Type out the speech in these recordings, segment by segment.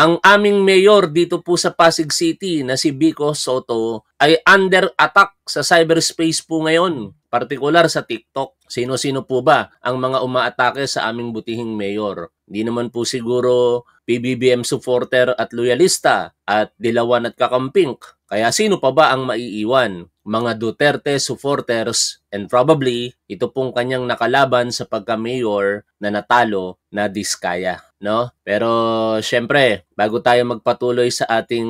ang aming mayor dito po sa Pasig City na si Vico Sotto ay under attack sa cyberspace po ngayon, partikular sa TikTok. Sino-sino po ba ang mga umaatake sa aming butihing mayor? Hindi naman po siguro PBBM supporter at loyalista at dilawan at kakamping. Kaya sino pa ba ang maiiwan? Mga Duterte supporters and probably ito pong kanyang nakalaban sa pagka-mayor na natalo na Diskaya, no? Pero syempre, bago tayo magpatuloy sa ating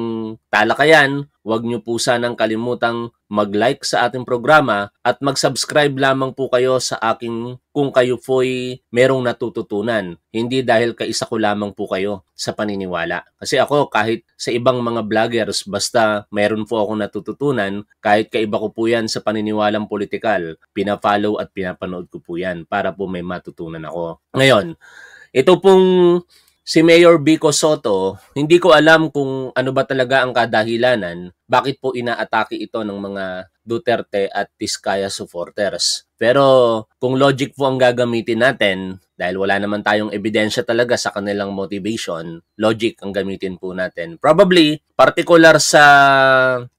talakayan, huwag niyo po sanang kalimutang mag-like sa ating programa at mag-subscribe lamang po kayo sa aking kung kayo po'y merong natututunan. Hindi dahil kaisa ko lamang po kayo sa paniniwala. Kasi ako kahit sa ibang mga vloggers, basta meron po akong natututunan, kahit kaiba ko po yan sa paniniwalang politikal, pina-follow at pinapanood ko po yan para po may matutunan ako. Ngayon, ito pong si Mayor Vico Sotto, hindi ko alam kung ano ba talaga ang kadahilanan, bakit po inaatake ito ng mga Duterte at Diskaya supporters. Pero kung logic po ang gagamitin natin, dahil wala naman tayong ebidensya talaga sa kanilang motivation, logic ang gamitin po natin. Probably, particular sa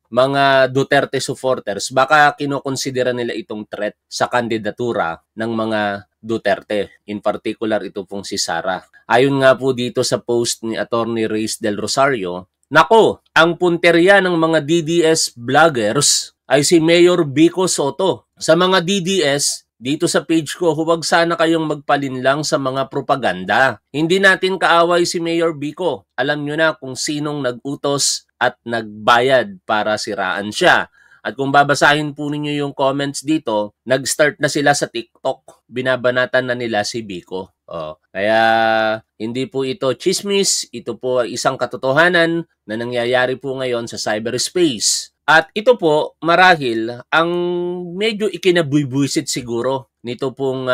mga Duterte supporters, baka kinokonsidera nila itong threat sa kandidatura ng mga Duterte. In particular, ito pong si Sara. Ayon nga po dito sa post ni Attorney Reyes Del Rosario, nako, ang punterya ng mga DDS vloggers ay si Mayor Vico Sotto. Sa mga DDS, dito sa page ko, huwag sana kayong magpalinlang sa mga propaganda. Hindi natin kaaway si Mayor Vico. Alam nyo na kung sinong nag-utos at nagbayad para siraan siya. At kung babasahin po ninyo yung comments dito, nag-start na sila sa TikTok. Binabanatan na nila si Vico. Kaya hindi po ito chismis, ito po ay isang katotohanan na nangyayari po ngayon sa cyberspace. At ito po, marahil, ang medyo ikinabuybuisit siguro nito pong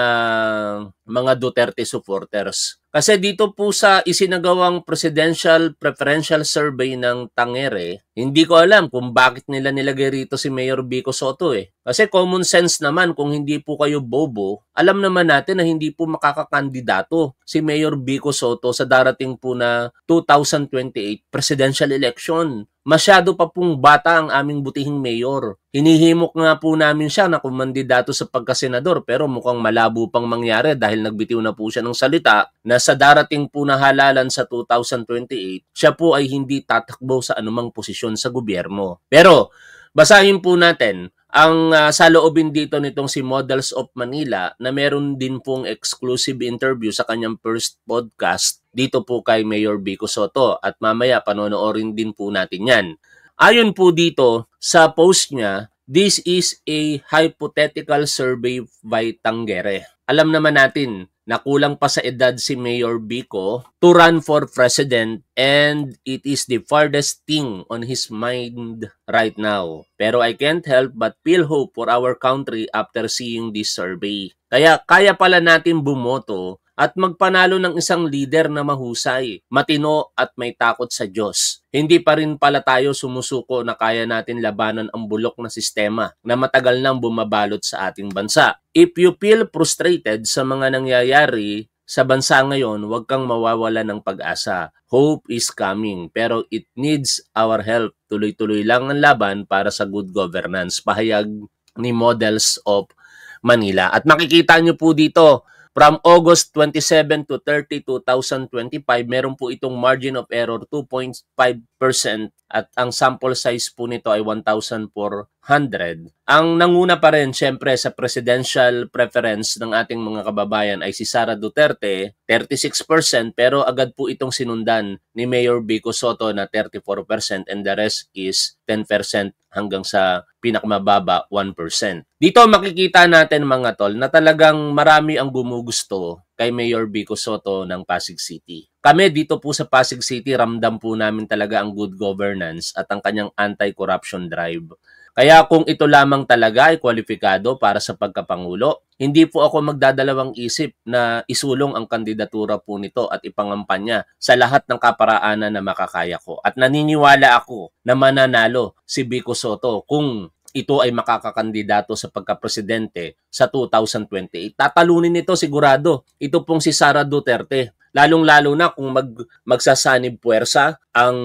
mga Duterte supporters. Kasi dito po sa isinagawang presidential preferential survey ng Tangere, hindi ko alam kung bakit nila nilagay rito si Mayor Vico Sotto eh. Kasi common sense naman, kung hindi po kayo bobo, alam naman natin na hindi po makakakandidato si Mayor Vico Sotto sa darating po na 2028 presidential election. Masyado pa pong bata ang aming butihing mayor. Hinihimok nga po namin siya na kumandidato sa pagkasenador pero mukhang malabo pang mangyari dahil nagbitiw na po siya ng salita na sa darating po na halalan sa 2028, siya po ay hindi tatakbo sa anumang posisyon sa gobyerno. Pero basahin po natin ang saloobin dito nitong si Models of Manila na meron din pong exclusive interview sa kanyang first podcast dito po kay Mayor Vico Sotto at mamaya panonoorin din po natin yan. Ayon po dito sa post niya, this is a hypothetical survey by Tangere. Alam naman natin na kulang pa sa edad si Mayor Vico to run for president and it is the farthest thing on his mind right now. Pero I can't help but feel hope for our country after seeing this survey. Kaya pala natin bumoto at magpanalo ng isang leader na mahusay, matino at may takot sa Diyos. Hindi pa rin pala tayo sumusuko na kaya natin labanan ang bulok na sistema na matagal nang bumabalot sa ating bansa. If you feel frustrated sa mga nangyayari sa bansa ngayon, huwag kang mawawala ng pag-asa. Hope is coming, pero it needs our help. Tuloy-tuloy lang ang laban para sa good governance. Pahayag ni Models of Manila. At makikita nyo po dito, from August 27 to 30, 2025, meron po itong margin of error 2.5% at ang sample size po nito ay 1,400. Ang nanguna pa rin syempre sa presidential preference ng ating mga kababayan ay si Sara Duterte, 36%, pero agad po itong sinundan ni Mayor Vico Sotto na 34% and the rest is 10% hanggang sa pinakamababa 1%. Dito makikita natin mga tol na talagang marami ang gumugusto kay Mayor Vico Sotto ng Pasig City. Kami dito po sa Pasig City, ramdam po namin talaga ang good governance at ang kanyang anti-corruption drive. Kaya kung ito lamang talaga ay kwalipikado para sa pagkapangulo, hindi po ako magdadalawang isip na isulong ang kandidatura po nito at ipangampanya sa lahat ng kaparaanan na makakaya ko. At naniniwala ako na mananalo si Vico Sotto kung ito ay makakakandidato sa pagkapresidente sa 2028. Tatalunin ito sigurado. Ito pong si Sara Duterte. lalong-lalo na kung magsasanib puwersa ang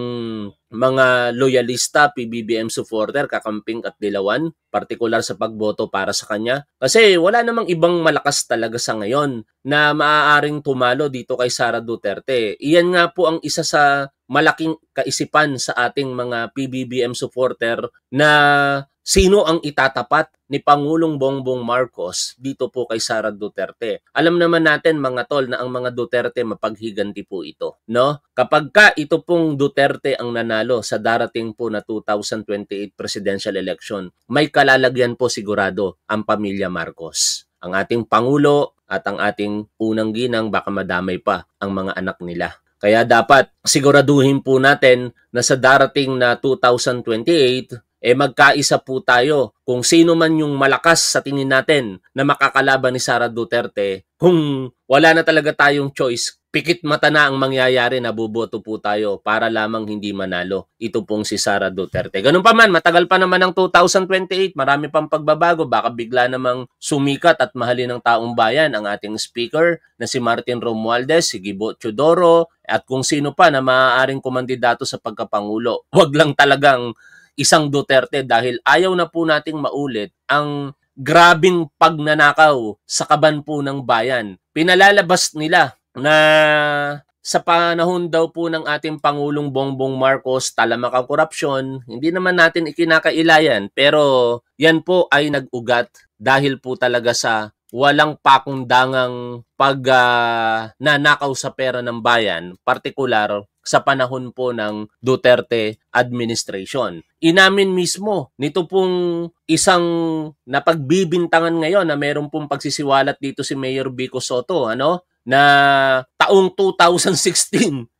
mga loyalista, PBBM supporter, kakamping at dilawan, partikular sa pagboto para sa kanya. Kasi wala namang ibang malakas talaga sa ngayon na maaaring tumalo dito kay Sara Duterte. Iyan nga po ang isa sa malaking kaisipan sa ating mga PBBM supporter na sino ang itatapat ni Pangulong Bongbong Marcos dito po kay Sara Duterte. Alam naman natin mga tol na ang mga Duterte mapaghiganti po ito, no? Kapag ka ito pong Duterte ang nanalo sa darating po na 2028 presidential election, may kalalagyan po sigurado ang pamilya Marcos. Ang ating Pangulo at ang ating unang ginang baka madamay pa ang mga anak nila. Kaya dapat siguraduhin po natin na sa darating na 2028, magkaisa po tayo kung sino man yung malakas sa tingin natin na makakalaban ni Sara Duterte. Kung wala na talaga tayong choice, pikit mata na ang mangyayari na buboto po tayo para lamang hindi manalo. Ito pong si Sara Duterte. Ganun pa man, matagal pa naman ang 2028, marami pang pagbabago, baka bigla namang sumikat at mahalin ng taong bayan ang ating speaker na si Martin Romualdez, si Gibo Teodoro, at kung sino pa na maaaring kumandidato sa pagkapangulo. Huwag lang talagang isang Duterte dahil ayaw na po nating maulit ang grabing pagnanakaw sa kaban po ng bayan. Pinalalabas nila na sa panahon daw po ng ating Pangulong Bongbong Marcos, talamak ang korupsyon. Hindi naman natin ikinakailayan, pero yan po ay nag-ugat dahil po talaga sa walang pakundangang nanakaw sa pera ng bayan, partikular sa panahon po ng Duterte administration. Inamin mismo nito pong isang napagbibintangan ngayon na meron pong pagsisiwalat dito si Mayor Vico Sotto, na taong 2016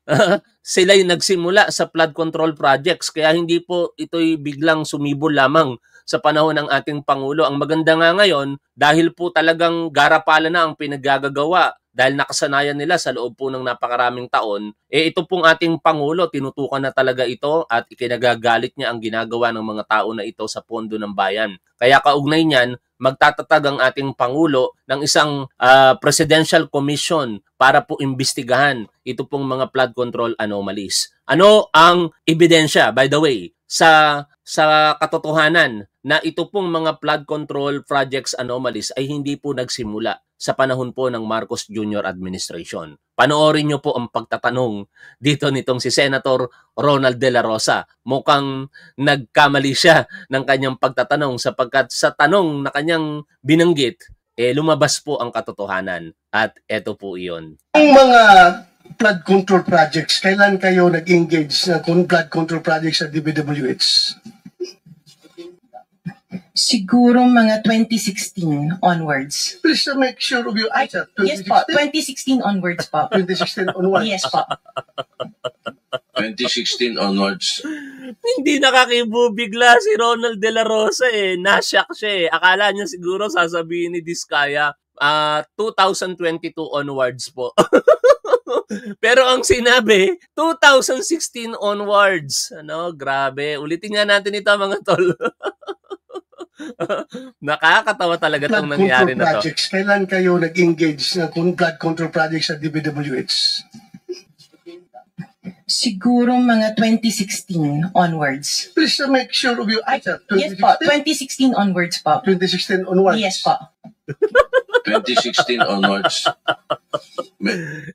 sila'y nagsimula sa flood control projects, kaya hindi po ito'y biglang sumibol lamang sa panahon ng ating Pangulo. Ang maganda nga ngayon, dahil po talagang garapala na ang pinaggagawa, dahil nakasanayan nila sa loob po ng napakaraming taon, ito pong ating Pangulo, tinutukan na talaga ito at ikinagagalit niya ang ginagawa ng mga tao na ito sa pondo ng bayan. Kaya kaugnay niyan, magtatatag ang ating Pangulo ng isang presidential commission para po imbestigahan ito pong mga flood control anomalies. Ano ang ebidensya, by the way, sa katotohanan na ito pong mga flood control projects anomalies ay hindi po nagsimula sa panahon po ng Marcos Jr. administration. Panoorin niyo po ang pagtatanong dito nitong si Senator Ronald De La Rosa. Mukhang nagkamali siya ng kanyang pagtatanong sapagkat sa tanong na kanyang binanggit, lumabas po ang katotohanan. At eto po iyon. Ang mga flood control projects, kailan kayo nag-engage na flood control projects sa DPWH? Siguro mga 2016 onwards. Please make sure of your answer. Yes po, 2016 onwards po. 2016 onwards. Yes po. 2016 onwards. Hindi nakakibubigla si Ronald De La Rosa Nashock siya Akala niya siguro sasabihin ni Diskaya, 2022 onwards po. Pero ang sinabi, 2016 onwards. Grabe. Ulitin nga natin ito mga tol. Nakakatawa talaga itong nangyari na to. Projects, kailan kayo nag-engage na flood control projects sa DPWH? Siguro mga 2016 onwards. Please make sure of your answer. Yes po, 2016 onwards po. 2016 onwards. Yes po. 2016 onwards.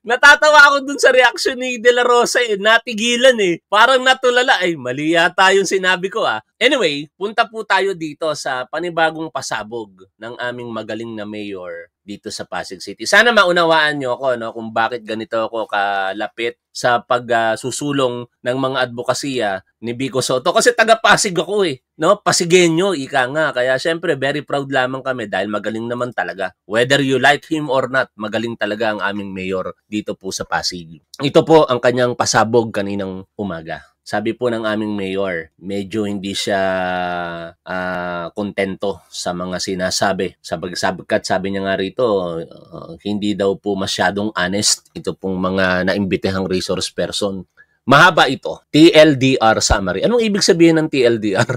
Natatawa ako dun sa reaction ni De La Rosa natigilan Parang natulala mali yata yung sinabi ko Anyway, punta po tayo dito sa panibagong pasabog ng aming magaling na mayor dito sa Pasig City. Sana maunawaan nyo ako kung bakit ganito ako kalapit sa pagsusulong ng mga advokasya ni Vico Sotto. Kasi taga-Pasig ako Pasigenyo, ika nga. Kaya syempre, very proud lamang kami dahil magaling naman talaga. Whether you like him or not, magaling talaga ang aming mayor dito po sa Pasig. Ito po ang kanyang pasabog kaninang umaga. Sabi po ng aming mayor, medyo hindi siya kontento sa mga sinasabi. Sabagkat sabi niya nga rito, hindi daw po masyadong honest ito pong mga naimbitehang resource person. Mahaba ito. TLDR summary. Anong ibig sabihin ng TLDR?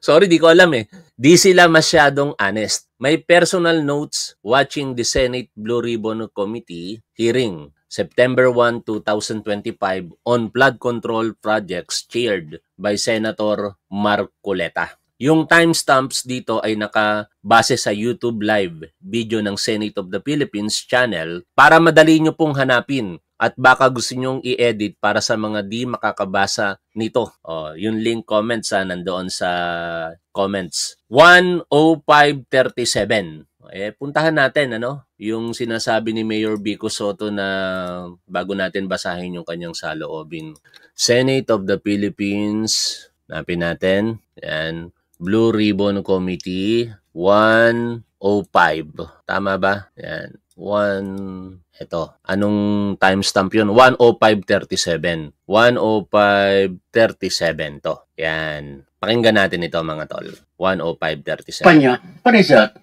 Sorry, di ko alam Di sila masyadong honest. May personal notes watching the Senate Blue Ribbon Committee hearing. September 1, 2025 on flood control projects chaired by Senator Marcoleta. Yung timestamps dito ay nakabase sa YouTube live video ng Senate of the Philippines channel para madali nyo pong hanapin at baka gusto nyong i-edit para sa mga di makakabasa nito. Yung link comments nandoon sa comments. 10537. Puntahan natin yung sinasabi ni Mayor Vico Soto na bago natin basahin yung kanyang saloobin. Senate of the Philippines, napin natin. Yan. Blue Ribbon Committee 105. Tama ba? Yan. Ito. Anong timestamp yun? 10537. 10537 to. Yan. Pakinggan natin ito mga tol. 10537. Panya, what is that?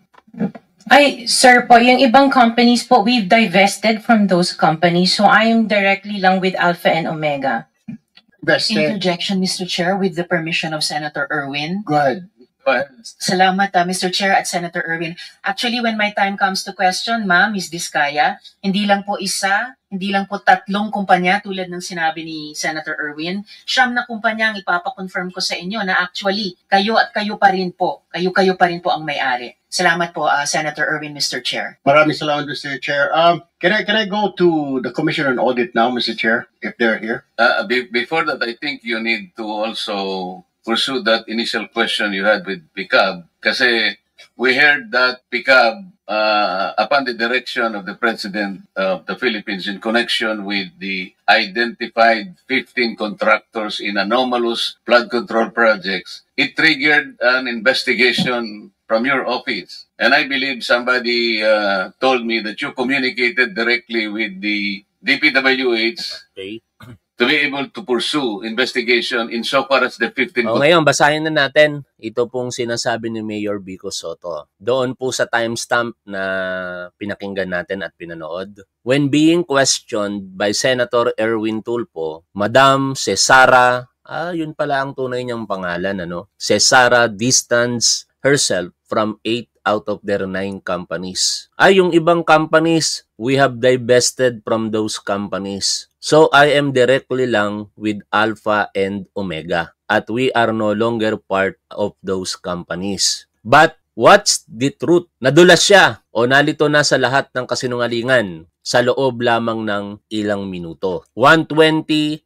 Ay, sir po, yung ibang companies po, we've divested from those companies. So I am directly lang with Alpha and Omega. Vested. Interjection, Mr. Chair, with the permission of Senator Erwin. Go ahead. Salamat, Mr. Chair at Senator Erwin. Actually, when my time comes to question, ma'am, Ms. Diskaya, hindi lang po isa, hindi lang po tatlong kumpanya tulad ng sinabi ni Senator Erwin. Siyam na kumpanya ang ipapakonfirm ko sa inyo na actually, kayo at kayo pa rin po, kayo pa rin po ang may-ari. Salamat po, Senator Erwin, Mr. Chair. Maraming salamat, Mr. Chair. Can I go to the Commission on Audit now, Mr. Chair, if they're here? Before that, I think you need to also pursue that initial question you had with PICAB. Kasi we heard that PICAB, upon the direction of the President of the Philippines in connection with the identified 15 contractors in anomalous flood control projects, it triggered an investigation from your office. And I believe somebody told me that you communicated directly with the DPWH Okay. to be able to pursue investigation insofar as the 15... Ngayon, basahin na natin. Ito pong sinasabi ni Mayor Vico Soto. Doon po sa timestamp na pinakinggan natin at pinanood. When being questioned by Senator Erwin Tulfo, Madam Cesara, yun pala ang tunay niyang pangalan, Cesara distanced herself from 8 out of their 9 companies. Yung ibang companies, we have divested from those companies. So I am directly lang with Alpha and Omega at we are no longer part of those companies. But what's the truth? Nadulas siya o nalito na sa lahat ng kasinungalingan sa loob lamang ng ilang minuto. 1:20:34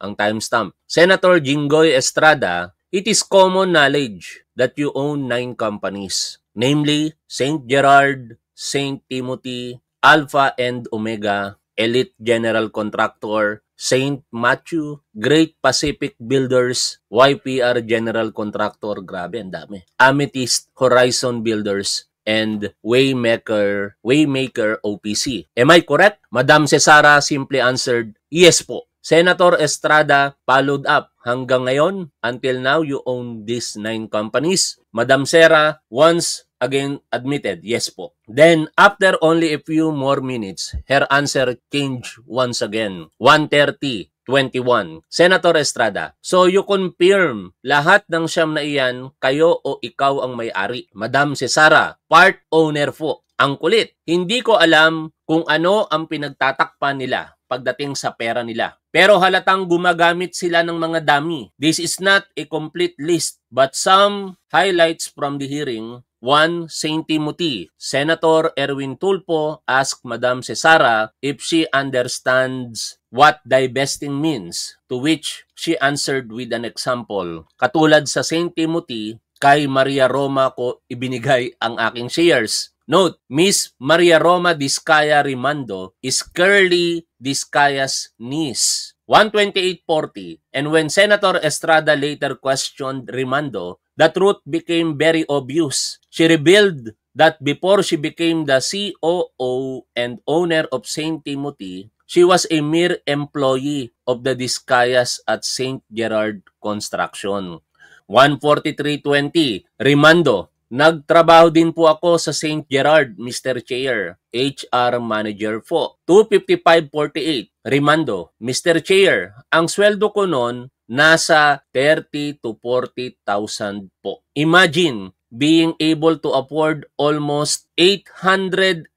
ang timestamp. Senator Jinggoy Estrada, it is common knowledge that you own 9 companies, namely St. Gerard, St. Timothy, Alpha and Omega, Elite General Contractor, St. Matthew, Great Pacific Builders, YPR General Contractor, grabe, ang dami. Amethyst Horizon Builders, and Waymaker OPC. Am I correct? Madam Cesara simply answered, yes po. Senator Estrada followed up. Hanggang ngayon, until now, you own these 9 companies. Madam Sera once again admitted, yes po. Then, after only a few more minutes, her answer changed once again. 1:30:21. Senator Estrada, so you confirm lahat ng siyam na iyan, kayo o ikaw ang may-ari? Madam Cesara, part owner po. Ang kulit. Hindi ko alam kung ano ang pinagtatakpan nila pagdating sa pera nila. Pero halatang gumagamit sila ng mga dummy. This is not a complete list, but some highlights from the hearing. 1. St. Timothy. Senator Erwin Tulfo asked Madam Cesara if she understands what divesting means, to which she answered with an example. Katulad sa St. Timothy, kay Maria Roma ko ibinigay ang aking shares. Note, Miss Maria Roma Diskaya Rimando is Curly Diskaya's niece. 1:28:40. And when Senator Estrada later questioned Rimando, the truth became very obvious. She revealed that before she became the COO and owner of St. Timothy, she was a mere employee of the Diskayas at St. Gerard Construction. 1:43:20. Rimando, nagtrabaho din po ako sa St. Gerard, Mr. Chair. HR Manager po. 2:55:48. Rimando, Mr. Chair, ang sweldo ko noon nasa 30 to 40,000 po. Imagine, being able to afford almost 888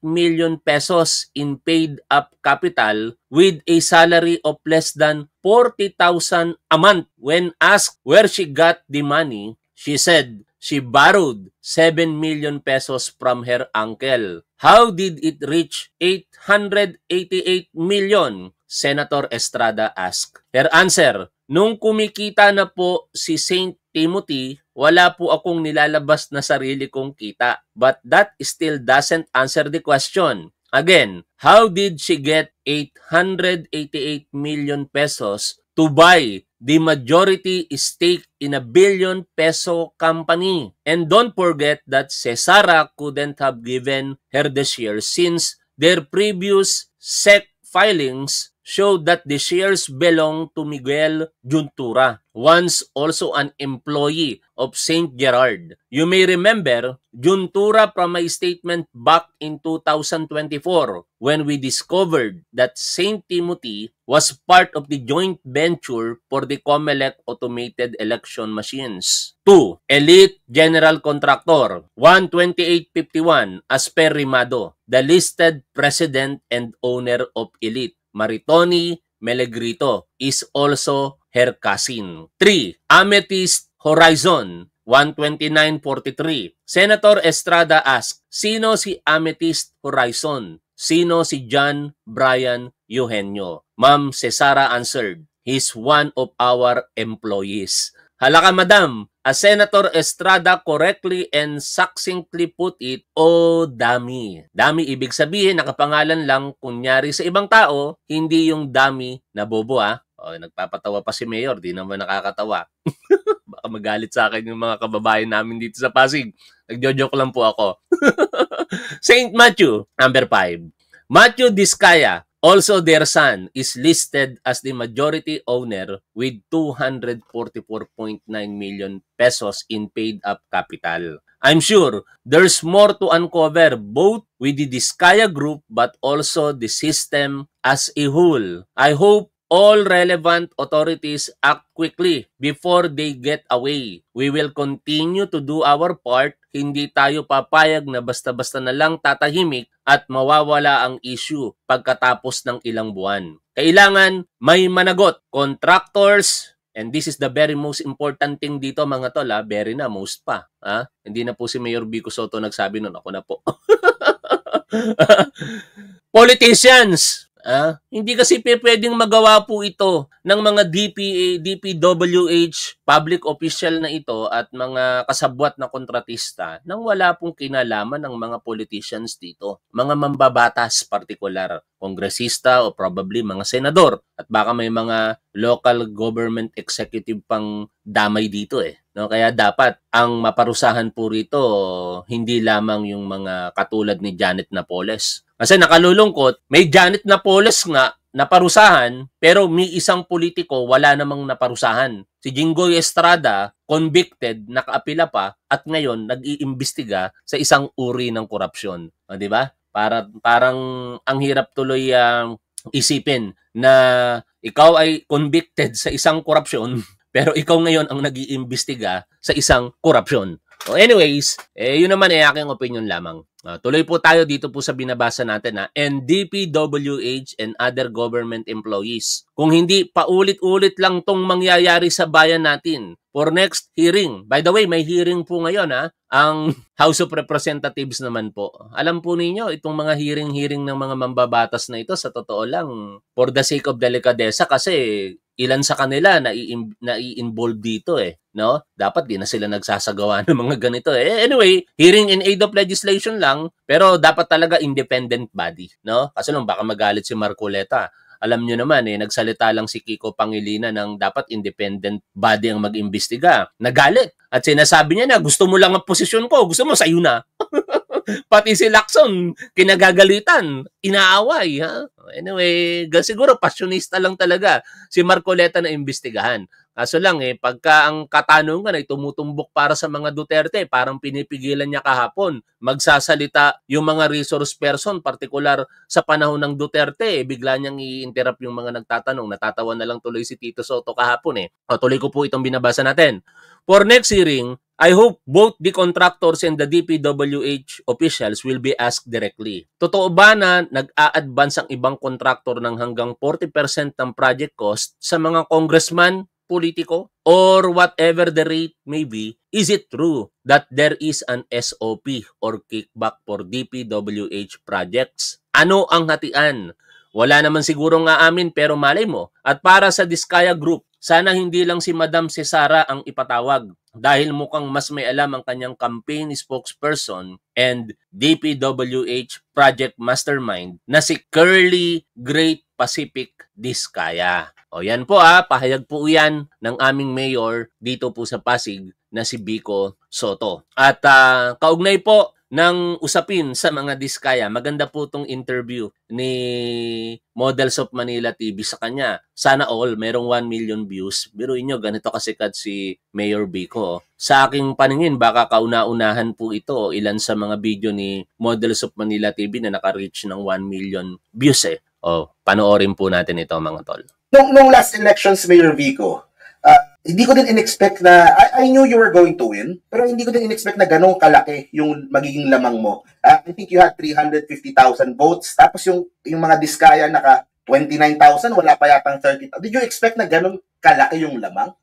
million pesos in paid up capital with a salary of less than 40,000 a month. When asked where she got the money, she said she borrowed 7 million pesos from her uncle. How did it reach 888 million? Senator Estrada asked. Her answer, nung kumikita na po si St. Timothy, wala po akong nilalabas na sarili kong kita. But that still doesn't answer the question. Again, how did she get 888 million pesos to buy the majority stake in a billion peso company? And don't forget that Cesara couldn't have given her the shares since their previous SEC filings showed that the shares belong to Miguel Juntura, once also an employee of St. Gerard. You may remember Juntura from my statement back in 2024 when we discovered that St. Timothy was part of the joint venture for the COMELEC automated election machines. 2. Elite General Contractor 12851 Asper Rimado, the listed president and owner of Elite. Maritoni Melegrito is also her cousin. 3. Amethyst Horizon 12943. Senator Estrada asked, sino si Amethyst Horizon? Sino si John Brian Eugenio? Ma'am Cesara answered, he's one of our employees. Halaka madam, as Senator Estrada correctly and succinctly put it, dami. Dami ibig sabihin, nakapangalan lang, kunyari sa ibang tao, hindi yung dami na bobo nagpapatawa pa si Mayor, di naman nakakatawa. Baka magalit sa akin yung mga kababayan namin dito sa Pasig. Nagjo-joke lang po ako. St. Matthew, number 5. Matthew Diskaya, also their son, is listed as the majority owner with 244.9 million pesos in paid-up capital. I'm sure there's more to uncover both with the Diskaya Group but also the system as a whole. I hope all relevant authorities act quickly before they get away. We will continue to do our part. Hindi tayo papayag na basta-basta na lang tatahimik at mawawala ang issue pagkatapos ng ilang buwan. Kailangan may managot. Contractors, and this is the very most important thing dito mga tol, very na, most pa. Hindi na po si Mayor Vico Soto nagsabi nun, ako na po. Politicians, hindi kasi pwedeng magawa po ito ng mga DPA, DPWH, public official na ito at mga kasabwat na kontratista nang wala pong kinalaman ng mga politicians dito. Mga mambabatas, partikular, kongresista o probably mga senador. At baka may mga local government executive pang damay dito No? Kaya dapat ang maparusahan po rito hindi lamang yung mga katulad ni Janet Napoles. Kasi nakalulungkot, may Janet Napoles nga naparusahan pero may isang politiko wala namang naparusahan. Si Jinggoy Estrada, convicted, nakaapila pa at ngayon nag-iimbestiga sa isang uri ng korupsyon. Di ba? Parang ang hirap tuloy isipin na ikaw ay convicted sa isang korupsyon pero ikaw ngayon ang nag-iimbestiga sa isang korupsyon. So anyways, yun naman aking opinion lamang. Tuloy po tayo dito po sa binabasa natin and DPWH and other government employees. Kung hindi, paulit-ulit lang tong mangyayari sa bayan natin for next hearing. By the way, may hearing po ngayon ang House of Representatives naman po. Alam po ninyo, itong mga hearing ng mga mambabatas na ito, sa totoo lang, for the sake of delicadeza kasi ilan sa kanila nai-involve dito no? Dapat di na sila nagsasagawa ng mga ganito Anyway, hearing in aid of legislation lang, pero dapat talaga independent body, no? Kasi lang baka magalit si Marcoleta. Alam nyo naman nagsalita lang si Kiko Pangilinan ng dapat independent body ang mag-imbestiga. Nagalit. At sinasabi niya na gusto mo lang ang posisyon ko, gusto mo sa'yo na. Pati si Lacson, kinagagalitan, inaaway. Anyway, siguro pasyonista lang talaga si Marcoleta na imbestigahan. Kaso lang pagka ang katanungan ay tumutumbok para sa mga Duterte, parang pinipigilan niya kahapon magsasalita yung mga resource person, partikular sa panahon ng Duterte, bigla niyang i-interrupt yung mga nagtatanong. Natatawa na lang tuloy si Tito Soto kahapon Tuloy ko po itong binabasa natin. For next hearing, I hope both the contractors and the DPWH officials will be asked directly. Totoo ba na nag-a-advance ang ibang contractor ng hanggang 40% ng project cost sa mga congressman, politiko, or whatever the rate may be? Is it true that there is an SOP or kickback for DPWH projects? Ano ang hatian? Wala naman siguro nga amin pero malay mo. At para sa Diskaya Group, sana hindi lang si Madam Cesara ang ipatawag dahil mukhang mas may alam ang kanyang campaign spokesperson and DPWH project mastermind na si Curly Great Pacific Diskaya. O yan po pahayag po yan ng aming mayor dito po sa Pasig na si Vico Soto. At kaugnay po ng usapin sa mga Diskaya, maganda po itong interview ni Models of Manila TV sa kanya. Sana all, merong 1 million views. Biruin nyo, ganito kasikat si Mayor Vico. Sa aking paningin, baka kauna-unahan po ito ilan sa mga video ni Models of Manila TV na naka-reach ng 1 million views panoorin po natin ito mga tol. Nung last elections, Mayor Vico, hindi ko din in-expect na, I knew you were going to win, pero hindi ko din in-expect na ganong kalaki yung magiging lamang mo. I think you had 350,000 votes, tapos yung mga Diskaya naka 29,000, wala pa yatang 30,000. Did you expect na ganong kalaki yung lamang?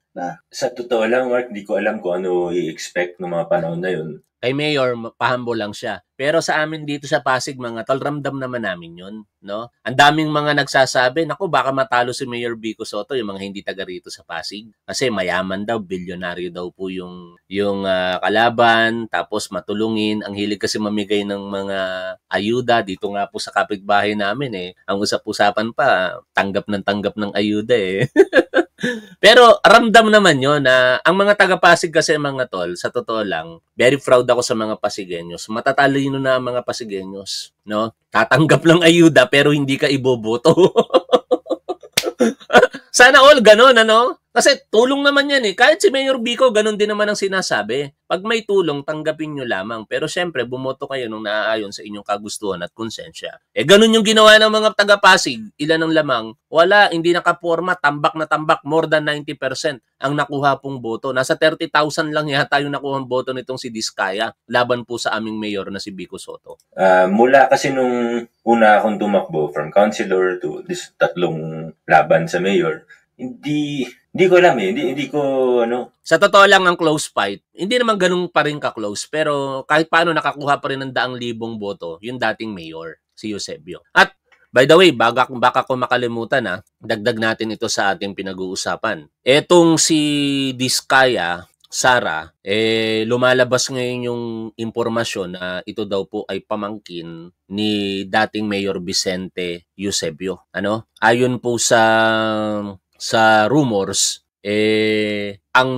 Sa totoo lang, Mark, di ko alam kung ano i-expect ng mga panahon na yun. Kay Mayor, pahambo lang siya. Pero sa amin dito sa Pasig, mga tol, ramdam naman namin yun. No? Ang daming mga nagsasabi, naku, baka matalo si Mayor Vico Soto, yung mga hindi taga rito sa Pasig. Kasi mayaman daw, bilyonaryo daw po yung kalaban, tapos matulungin. Ang hilig kasi mamigay ng mga ayuda. Dito nga po sa kapitbahay namin Ang usap-usapan pa, tanggap ng ayuda Pero ramdam naman yun na ang mga taga-Pasig kasi mga tol, sa totoo lang, very proud ako sa mga Pasigueños. Matatalino na ang mga Pasigueños, no? Tatanggap ng ayuda pero hindi ka iboboto. Sana all ganon, ano? Kasi tulong naman yan Kahit si Mayor Vico, ganon din naman ang sinasabi. Pag may tulong, tanggapin nyo lamang. Pero syempre, bumoto kayo nung naaayon sa inyong kagustuhan at konsensya. Ganon yung ginawa ng mga taga-Pasig. Ilan ang lamang? Wala, hindi nakaporma, tambak na tambak. More than 90% ang nakuha pong boto. Nasa 30,000 lang yata yung nakuha ang boto nitong si Diskaya. Laban po sa aming mayor na si Vico Soto. Mula kasi nung una akong tumakbo, from councilor to this tatlong laban sa mayor, hindi ko alam hindi ko Sa totoo lang ang close fight, hindi naman ganun pa rin ka-close, pero kahit paano nakakuha pa rin ng 100,000 boto yung dating mayor, si Eusebio. At by the way, baka ko makalimutan dagdag natin ito sa ating pinag-uusapan. Etong si Diskaya, Sara, lumalabas ngayon yung impormasyon na ito daw po ay pamangkin ni dating Mayor Vicente Eusebio. Ayon po sa rumors, ang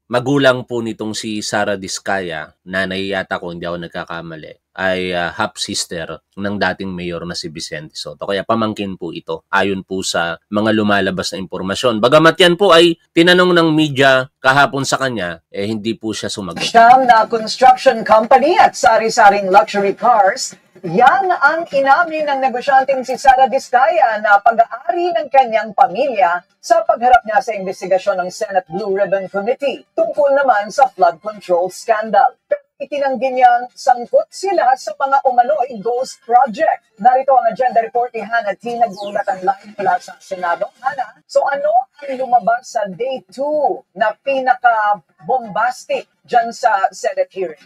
magulang po nitong si Sara Diskaya, nanay yata ko, hindi ako nagkakamali, ay half-sister ng dating mayor na si Vicente Soto. Kaya pamangkin po ito, ayon po sa mga lumalabas na impormasyon. Bagamat yan po ay tinanong ng media kahapon sa kanya, hindi po siya sumagot. Siyam na construction company at sari-saring luxury cars, yan ang inamin ng negosyanteng si Sara Diskaya na pag-aari ng kanyang pamilya sa pagharap niya sa investigasyon ng Senate Blue Ribbon Committee tungkol naman sa flood control scandal. Itinanggi niyang sangkot sila sa mga umano'y ghost project. Narito ang agenda report ni Hannah T. Nag-uulatan live mula sa Senado. Hannah, so ano ang lumabas sa day 2 na pinaka-bombastic dyan sa Senate hearing?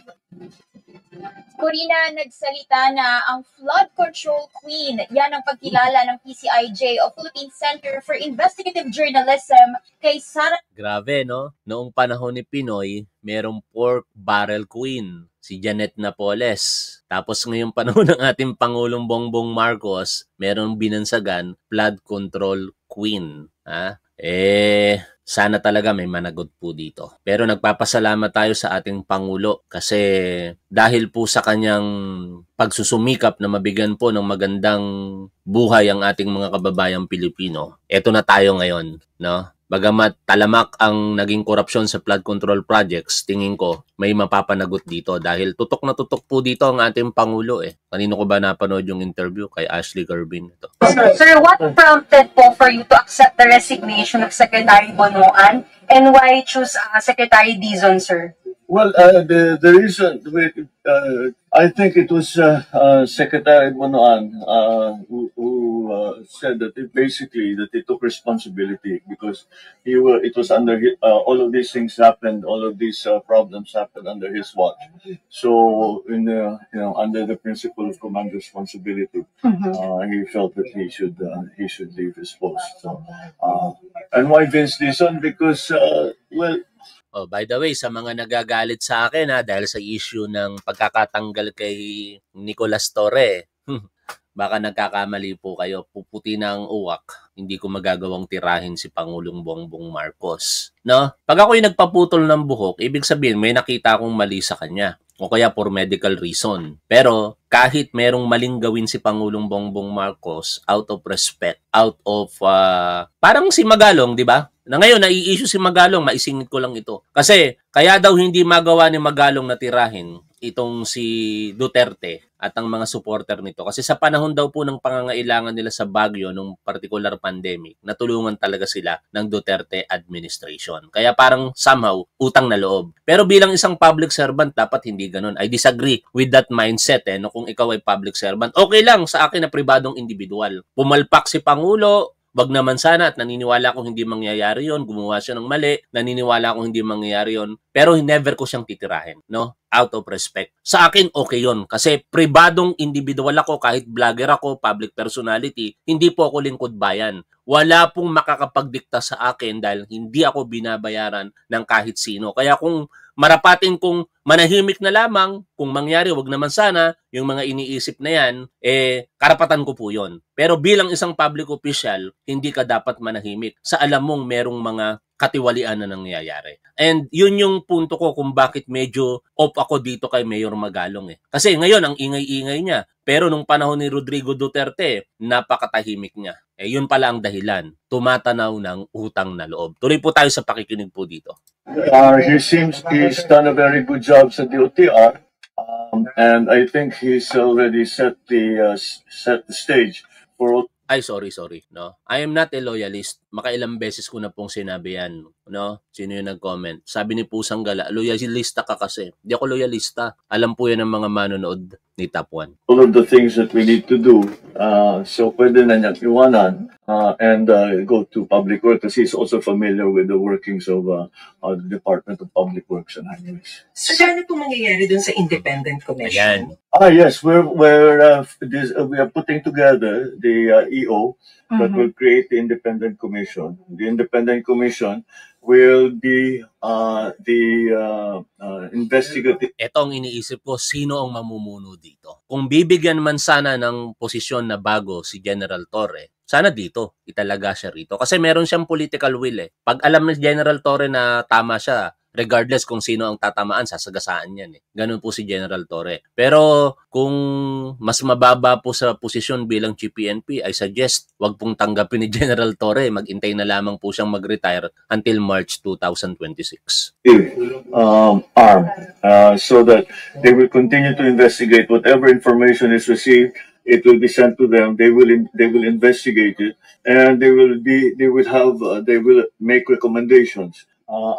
Corina, nagsalita na ang flood control queen. Yan ang pagkilala ng PCIJ o Philippine Center for Investigative Journalism kay Sara. Grabe, no? Noong panahon ni Pinoy, merong pork barrel queen, si Janet Napoles. Tapos ngayong panahon ng ating Pangulong Bongbong Marcos, merong binansagan flood control queen. Sana talaga may managot po dito. Pero nagpapasalamat tayo sa ating Pangulo kasi dahil po sa kanyang pagsusumikap na mabigyan po ng magandang buhay ang ating mga kababayang Pilipino, eto na tayo ngayon, no? Bagamat talamak ang naging korupsyon sa flood control projects, tingin ko may mapapanagot dito dahil tutok na tutok po dito ang ating Pangulo Kanino ko ba napanood yung interview kay Ashley Corbin ito? Sir, what prompted po for you to accept the resignation of Secretary Bonoan and why choose Secretary Dizon, sir? Well, the reason I think it was Secretary Bonoan who said that basically that he took responsibility because it was under all of these things happened, all of these problems happened under his watch. So under the principle of command responsibility, he felt that he should leave his post. So, and why Vince Dizon? Because Oh, by the way, sa mga nagagalit sa akin dahil sa issue ng pagkakatanggal kay Nicolas Torre, baka nagkakamali po kayo. Puputi na ang uwak. Hindi ko magagawang tirahin si Pangulong Bongbong Marcos. No? Pag ako'y nagpaputol ng buhok, ibig sabihin may nakita akong mali sa kanya. O kaya for medical reason. Pero kahit merong maling gawin si Pangulong Bongbong Marcos, out of respect, out of parang si Magalong, di ba? Na ngayon, nai-issue si Magalong, maisingit ko lang ito. Kasi, kaya daw hindi magawa ni Magalong na tirahin itong si Duterte at ang mga supporter nito. Kasi sa panahon daw po ng pangangailangan nila sa Baguio nung particular pandemic, natulungan talaga sila ng Duterte administration. Kaya parang somehow, utang na loob. Pero bilang isang public servant, dapat hindi ganun. I disagree with that mindset. No? Kung ikaw ay public servant, okay lang sa akin na pribadong individual. Pumalpak si Pangulo, wag naman sana at naniniwala akong hindi mangyayari yon. Gumawa siya ng mali, naniniwala akong hindi mangyayari yon. Pero never ko siyang titirahin, no? Out of respect. Sa akin, okay yon. Kasi pribadong individual ako, kahit vlogger ako, public personality, hindi po ako lingkod bayan. Wala pong makakapagdikta sa akin dahil hindi ako binabayaran ng kahit sino. Kaya kung marapatin kong manahimik na lamang, kung mangyari, wag naman sana, yung mga iniisip na yan, karapatan ko po yon. Pero bilang isang public official, hindi ka dapat manahimik sa alam mong merong mga katiwalian na nangyayari. And yun yung punto ko kung bakit medyo off ako dito kay Mayor Magalong. Kasi ngayon, ang ingay-ingay niya. Pero nung panahon ni Rodrigo Duterte, napakatahimik niya. Yun pala ang dahilan. Tumatanaw ng utang na loob. Tuloy po tayo sa pakikinig po dito. He seems he's done a very good job sa DOTR. And I think he's already set the stage for... Ay, sorry. No? I am not a loyalist. Makailang beses ko na pong sinabi yan. No? Sino yung nag-comment? Sabi ni Pusang Gala, loyalista ka kasi. Hindi ako loyalista. Alam po yan ng mga manonood ni Top 1. All of the things that we need to do. So pwede na niyang iwanan and go to Public Works kasi he's also familiar with the workings of the Department of Public Works and Highways. So, ano po mangyayari dun sa independent commission? Ayan. Yes, we are putting together the EO that will create the independent commission. The independent commission will be the investigative. Ito ang iniisip ko, sino ang mamumuno dito? Kung bibigyan man sana ng posisyon na bago si General Torre, sana dito, italaga siya rito. Kasi meron siyang political will . Pag alam ni General Torre na tama siya, regardless kung sino ang tatamaan, sasagasaan yan . Ganun po si General Torre. Pero kung mas mababa po sa posisyon bilang Chief PNP, I suggest wag pong tanggapin ni General Torre. Mag-intay na lamang po siyang mag-retire until March 2026. Arm, so that they will continue to investigate whatever information is received. It will be sent to them. They will investigate it, and they will make recommendations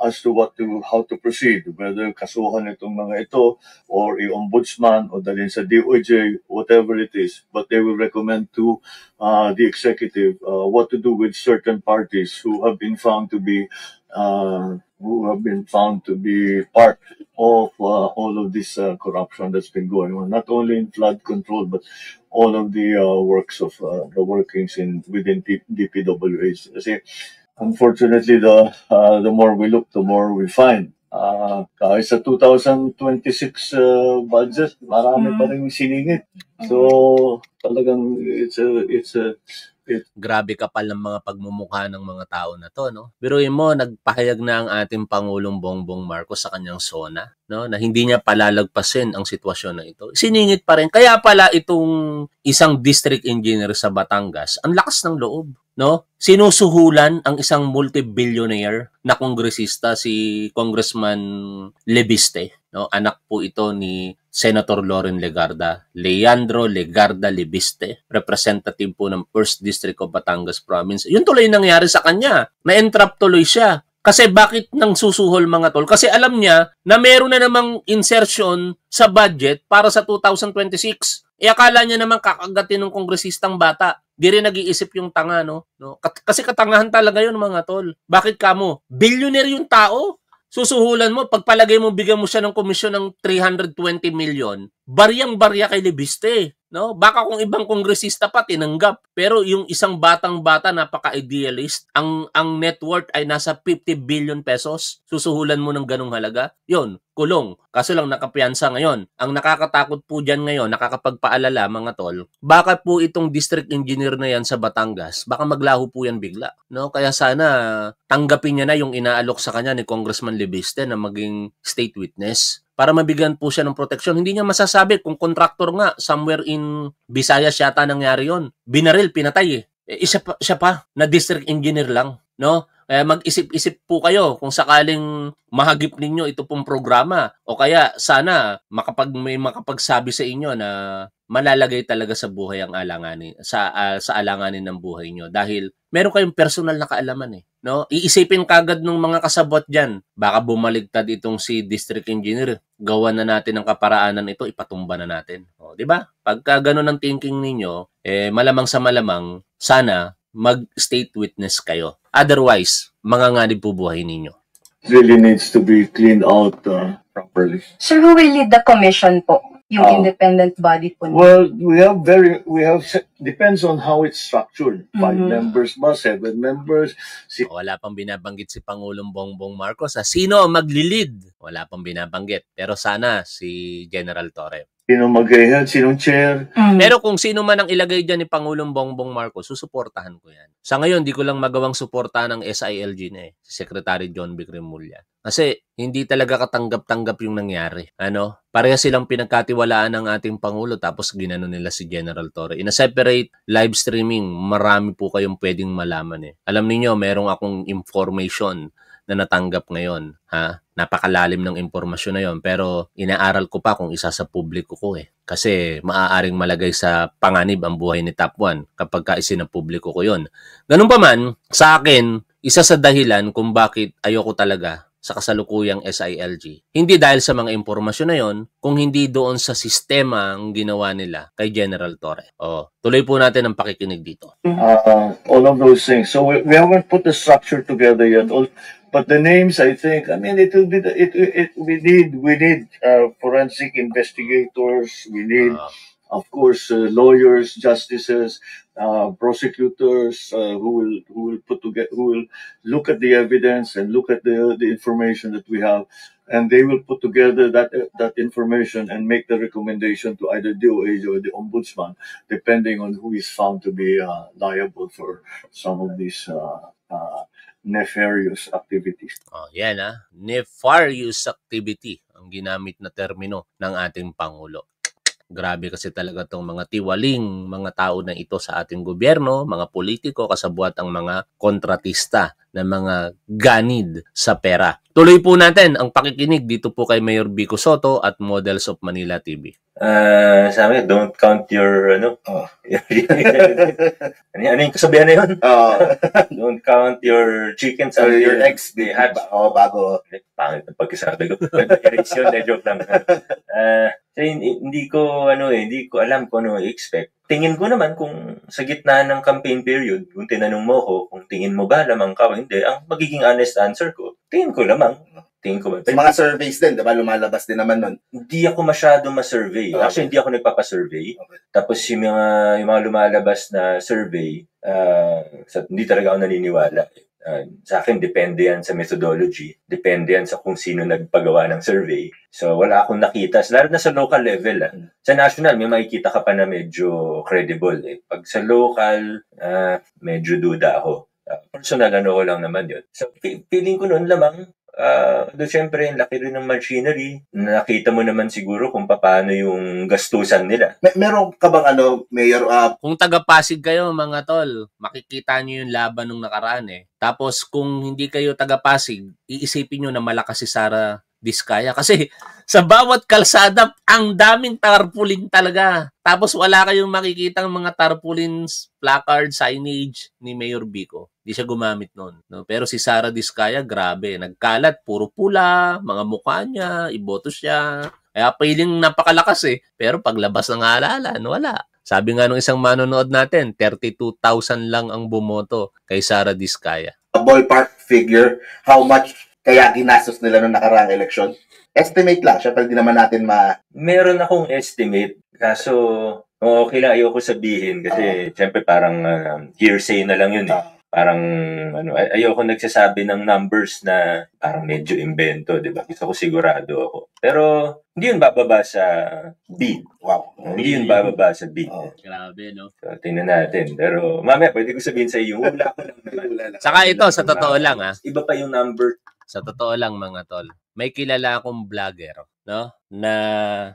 as to how to proceed, whether kasuhan itong mga ito or i-ombudsman o dalhin sa DOJ, whatever it is. But they will recommend to the executive what to do with certain parties who have been found to be part of all of this corruption that's been going on, not only in flood control, but all of the works of the workings within DPWH. Kasi unfortunately, the more we look, the more we find. Kahit sa 2026 budget, marami pa rin siningit. So, talagang grabe kapal ng mga pagmumukha ng mga tao na to, no? Biruin mo, nagpahayag na ang ating Pangulong Bongbong Marcos sa kanyang SONA, no? Na hindi niya palalagpasin ang sitwasyon na ito. Siningit pa rin. Kaya pala itong isang district engineer sa Batangas, ang lakas ng loob, no? Sinusuhulan ang isang multi-billionaire na kongresista, si Congressman Lebiste, no? Anak po ito ni Senator Loren Legarda, Leandro Legarda Lebiste, representative po ng 1st District of Batangas Province. Yun tuloy nangyari sa kanya. Na-entrap tuloy siya. Kasi bakit nang susuhol mga tol? Kasi alam niya na meron na namang insertion sa budget para sa 2026. Akala niya naman kakagatin ng kongresistang bata. Di rin nag-iisip yung tanga, no? Kasi katangahan talaga yun mga tol. Bakit kamo? Billionaire yung tao. Susuhulan mo, pagpalagay mo, bigyan mo siya ng komisyon ng 320 million, baryang-barya kay Libiste. No? Baka kung ibang kongresista pa, tinanggap. Pero yung isang batang-bata, napaka-idealist, ang net worth ay nasa 50 billion pesos. Susuhulan mo ng ganung halaga. Yun, kulong. Kaso lang nakapiyansa ngayon. Ang nakakatakot po dyan ngayon, nakakapagpaalala mga tol, baka po itong district engineer na yan sa Batangas, baka maglaho po yan bigla. No? Kaya sana tanggapin niya na yung inaalok sa kanya ni Congressman Libiste na maging state witness para mabigyan po siya ng proteksyon. Hindi niya masasabi kung contractor nga, somewhere in Visayas yata nangyari yon. Binaril, pinatay eh. Siya pa na district engineer lang. No? Kaya mag-isip-isip po kayo kung sakaling mahagip ninyo ito pong programa o kaya sana may makapagsabi sa inyo na malalagay talaga sa buhay ang alanganin sa alanganin ng buhay nyo dahil meron kayong personal na kaalaman eh, no? Iisipin kagad ng mga kasabot diyan, baka bumaligtad itong si district engineer, gawan na natin ang kaparaanan ito, ipatumba na natin. O, di ba? Pagka ganun ang thinking ninyo, malamang sa malamang sana mag-state witness kayo. Otherwise, manganganib po buhay ninyo. Really needs to be cleaned out properly. Sir, who will lead the commission po? Yung independent body po. Well, depends on how it's structured. 5 members ba, 7 members. Wala pang binabanggit si Pangulong Bongbong Marcos. Sino ang magli-lead? Wala pang binabanggit. Pero sana si General Torre. Sino mag-head, sinong chair. Pero kung sino man ang ilagay dyan ni Pangulong Bongbong Marcos, susuportahan ko yan. Sa ngayon, di ko lang magawang suportahan ng SILG na si Secretary John B. Cremulya. Kasi hindi talaga katanggap-tanggap yung nangyari. Pareha silang pinagkatiwalaan ng ating Pangulo tapos ginano nila si General Torre. In a separate live streaming, marami po kayong pwedeng malaman eh. Alam niyo, merong akong information na natanggap ngayon. Napakalalim ng impormasyon na yon, pero inaaral ko pa kung isa sa publiko ko eh. Kasi maaaring malagay sa panganib ang buhay ni Top 1 kapag isinapubliko ko yon. Ganun pa man, sa akin, isa sa dahilan kung bakit ayoko talaga sa kasalukuyang SILG. Hindi dahil sa mga impormasyon na yon, kung hindi doon sa sistema ang ginawa nila kay General Torre. Tuloy po natin ang pakikinig dito. All of those things. So we haven't put the structure together yet. But the names, I think, it will be we need forensic investigators. We need, of course, lawyers, justices, prosecutors who will look at the evidence and look at the information that we have, and they will put together that information and make the recommendation to either DOH or the Ombudsman, depending on who is found to be liable for some of these nefarious activities. Yan nefarious activity ang ginamit na termino ng ating Pangulo. Grabe kasi talaga itong mga tiwaling mga tao na ito sa ating gobyerno, mga politiko, kasabuat ang mga kontratista na mga ganid sa pera. Tuloy po natin ang pakikinig dito po kay Mayor Vico Sotto at Models of Manila TV. Sabi, don't count your, ano yung kasabihan na yun? Don't count your chickens and your eggs. They hatch. Bago. Pangit ang pagkasabi ko. Ereksyon, joke lang. Hindi ko alam kung ano i-expect. Tingin ko naman kung sa gitna ng campaign period, kung tinanong mo ko, kung tingin mo ba lamang ka o hindi, ang magiging honest answer ko, tingin ko lamang. Tingin ko ba? Sa mga surveys din, diba? Lumalabas din naman nun. Hindi ako masyado ma-survey. Actually, hindi ako nagpapa-survey. Okay. Tapos yung mga lumalabas na survey, hindi talaga ako naniniwala. Sa akin, depende yan sa methodology. Depende yan sa kung sino nagpagawa ng survey. So, wala akong nakita. Lalo na sa local level. Sa national, may makikita ka pa na medyo credible. Pag sa local, medyo duda ako. Personal, ko lang naman yun. So, feeling ko noon lamang, siyempre, laki rin ng machinery. Nakita mo naman siguro kung paano yung gastusan nila. Meron ka bang Mayor? Kung taga-Pasig kayo, mga tol, makikita nyo yung laban nung nakaraan eh. Tapos kung hindi kayo taga-Pasig, iisipin nyo na malakas si Sara Diskaya. Kasi sa bawat kalsada, ang daming tarpaulin talaga. Tapos wala kayong makikitang mga tarpaulins, placard, signage ni Mayor Vico. Hindi siya gumamit nun. No? Pero si Sara Diskaya, grabe. Nagkalat, puro pula, mga mukha niya, iboto siya. Kaya feeling napakalakas eh. Pero paglabas ng halalan, wala. Sabi nga nung isang manonood natin, 32,000 lang ang bumoto kay Sara Diskaya. A ballpark figure, how much kaya ginastos nila nung nakaraang eleksyon? Estimate lang, syempre di naman natin Meron akong estimate, kaso okay lang, ayoko sabihin kasi syempre parang hearsay na lang yun eh. Parang ayoko nagsasabi ng numbers na parang medyo invento, di ba? Gusto ko sigurado ako. Pero hindi yun bababa sa B. Wow. Hindi yun bababa sa B. Grabe, no? So, tingnan natin. Pero mamaya pwede ko sabihin sa iyo, wala ko lang naman. Saka ito, sa totoo lang Iba pa yung number. Sa totoo lang mga tol, may kilala akong vlogger, no? Na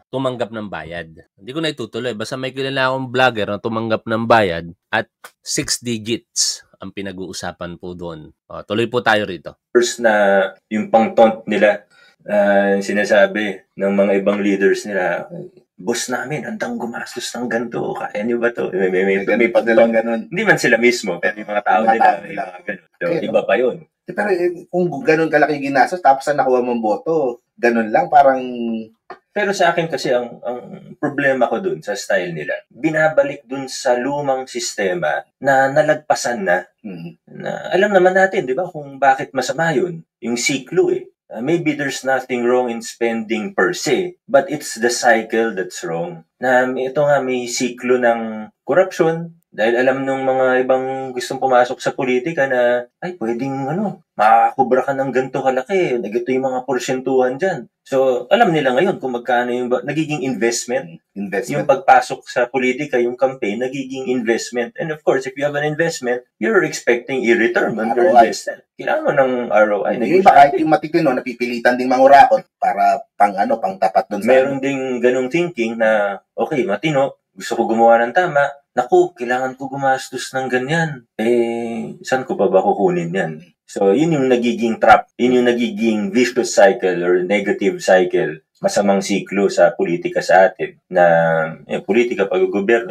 tumanggap ng bayad. Hindi ko na itutuloy. Basta may kilala akong vlogger na tumanggap ng bayad at 6 digits ang pinag-uusapan po doon. Tuloy po tayo rito. First na yung pang-taunt nila, sinasabi ng mga ibang leaders nila, boss namin, handang gumastos ng ganito. Kaya nyo ba to? May pa nilang ganun. Hindi man sila mismo, pero yung mga tao nila, yung mga ganun. So, iba pa yun. Pero kung ganun kalaki ginastos, tapos na nakuha mong boto, ganun lang, parang... Pero sa akin kasi, ang problema ko dun sa style nila, binabalik dun sa lumang sistema na nalagpasan na. Na alam naman natin, di ba, kung bakit masama yun. Yung siklo eh. Maybe there's nothing wrong in spending per se, but it's the cycle that's wrong. Na ito nga, may siklo ng corruption, dahil alam nung mga ibang gustong pumasok sa politika na, ay, pwedeng, makakubra ka ng ganito kalaki, ito yung mga porsyentuhan dyan. So, alam nila ngayon kung magkano yung nagiging investment. Yung pagpasok sa politika, yung campaign, nagiging investment. And of course, if you have an investment, you're expecting a return on your investment. Kailangan mo ng ROI. Yung iba, kahit yung matitino, napipilitan ding mangurakot para pang tapat dun sa... Meron ding ganung thinking na, okay, matino, gusto ko gumawa ng tama, naku, kailangan ko gumastos ng ganyan. Saan ko pa ba kukunin yan? So, yun yung nagiging trap. Yun yung nagiging vicious cycle or negative cycle, masamang siklo sa politika sa atin. Na politika, pag-gobyerno,